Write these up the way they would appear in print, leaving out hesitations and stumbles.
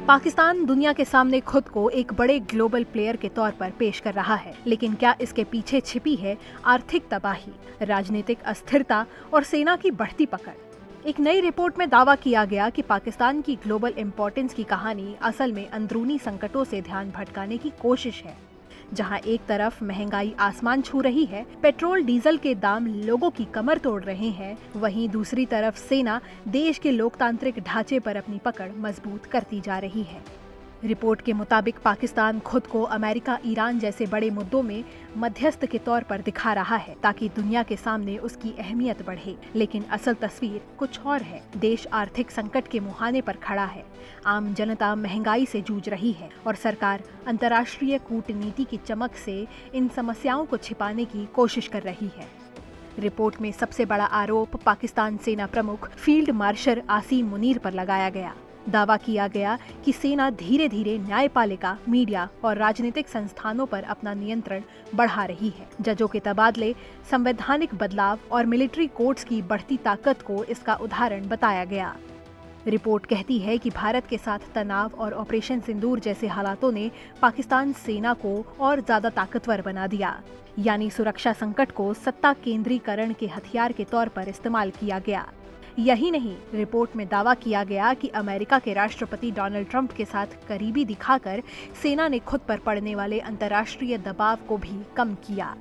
पाकिस्तान दुनिया के सामने खुद को एक बड़े ग्लोबल प्लेयर के तौर पर पेश कर रहा है, लेकिन क्या इसके पीछे छिपी है आर्थिक तबाही, राजनीतिक अस्थिरता और सेना की बढ़ती पकड़? एक नई रिपोर्ट में दावा किया गया कि पाकिस्तान की ग्लोबल इंपॉर्टेंस की कहानी असल में अंदरूनी संकटों से ध्यान भटकाने की कोशिश है। जहां एक तरफ महंगाई आसमान छू रही है, पेट्रोल डीजल के दाम लोगों की कमर तोड़ रहे हैं, वहीं दूसरी तरफ सेना देश के लोकतांत्रिक ढांचे पर अपनी पकड़ मजबूत करती जा रही है। रिपोर्ट के मुताबिक पाकिस्तान खुद को अमेरिका, ईरान जैसे बड़े मुद्दों में मध्यस्थ के तौर पर दिखा रहा है ताकि दुनिया के सामने उसकी अहमियत बढ़े, लेकिन असल तस्वीर कुछ और है। देश आर्थिक संकट के मुहाने पर खड़ा है, आम जनता महंगाई से जूझ रही है और सरकार अंतर्राष्ट्रीय कूटनीति की चमक से इन समस्याओं को छिपाने की कोशिश कर रही है। रिपोर्ट में सबसे बड़ा आरोप पाकिस्तान सेना प्रमुख फील्ड मार्शल आसिम मुनीर पर लगाया गया। दावा किया गया कि सेना धीरे धीरे न्यायपालिका, मीडिया और राजनीतिक संस्थानों पर अपना नियंत्रण बढ़ा रही है। जजों के तबादले, संवैधानिक बदलाव और मिलिट्री कोर्ट्स की बढ़ती ताकत को इसका उदाहरण बताया गया। रिपोर्ट कहती है कि भारत के साथ तनाव और ऑपरेशन सिंदूर जैसे हालातों ने पाकिस्तान सेना को और ज्यादा ताकतवर बना दिया, यानी सुरक्षा संकट को सत्ता केंद्रीकरण के हथियार के तौर पर इस्तेमाल किया गया। यही नहीं, रिपोर्ट में दावा किया गया कि अमेरिका के राष्ट्रपति डोनाल्ड ट्रंप के साथ करीबी दिखाकर सेना ने खुद पर पड़ने वाले अंतर्राष्ट्रीय दबाव को भी कम किया।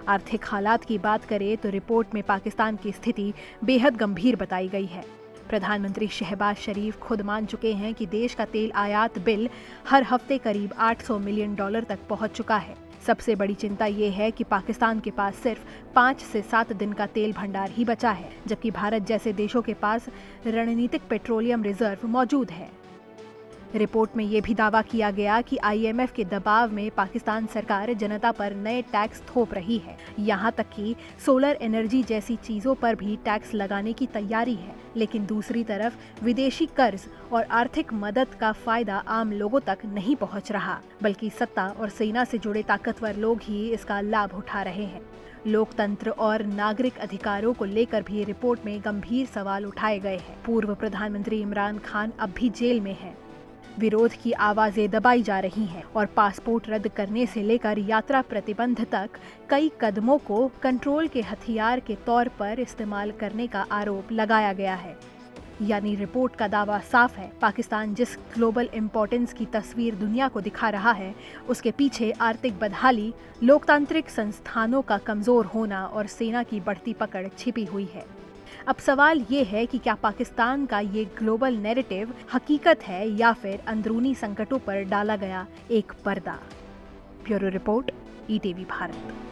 आर्थिक हालात की बात करें तो रिपोर्ट में पाकिस्तान की स्थिति बेहद गंभीर बताई गई है। प्रधानमंत्री शहबाज शरीफ खुद मान चुके हैं कि देश का तेल आयात बिल हर हफ्ते करीब $800 मिलियन तक पहुंच चुका है। सबसे बड़ी चिंता ये है कि पाकिस्तान के पास सिर्फ 5 से 7 दिन का तेल भंडार ही बचा है, जबकि भारत जैसे देशों के पास रणनीतिक पेट्रोलियम रिजर्व मौजूद है। रिपोर्ट में ये भी दावा किया गया कि IMF के दबाव में पाकिस्तान सरकार जनता पर नए टैक्स थोप रही है। यहाँ तक कि सोलर एनर्जी जैसी चीजों पर भी टैक्स लगाने की तैयारी है, लेकिन दूसरी तरफ विदेशी कर्ज और आर्थिक मदद का फायदा आम लोगों तक नहीं पहुँच रहा, बल्कि सत्ता और सेना से जुड़े ताकतवर लोग ही इसका लाभ उठा रहे हैं। लोकतंत्र और नागरिक अधिकारों को लेकर भी रिपोर्ट में गंभीर सवाल उठाए गए हैं। पूर्व प्रधानमंत्री इमरान खान अब भी जेल में हैं। विरोध की आवाजें दबाई जा रही हैं और पासपोर्ट रद्द करने से लेकर यात्रा प्रतिबंध तक कई कदमों को कंट्रोल के हथियार के तौर पर इस्तेमाल करने का आरोप लगाया गया है। यानी रिपोर्ट का दावा साफ है, पाकिस्तान जिस ग्लोबल इंपॉर्टेंस की तस्वीर दुनिया को दिखा रहा है, उसके पीछे आर्थिक बदहाली, लोकतांत्रिक संस्थानों का कमजोर होना और सेना की बढ़ती पकड़ छिपी हुई है। अब सवाल ये है कि क्या पाकिस्तान का ये ग्लोबल नैरेटिव हकीकत है या फिर अंदरूनी संकटों पर डाला गया एक पर्दा। Bureau report, ETV Bharat.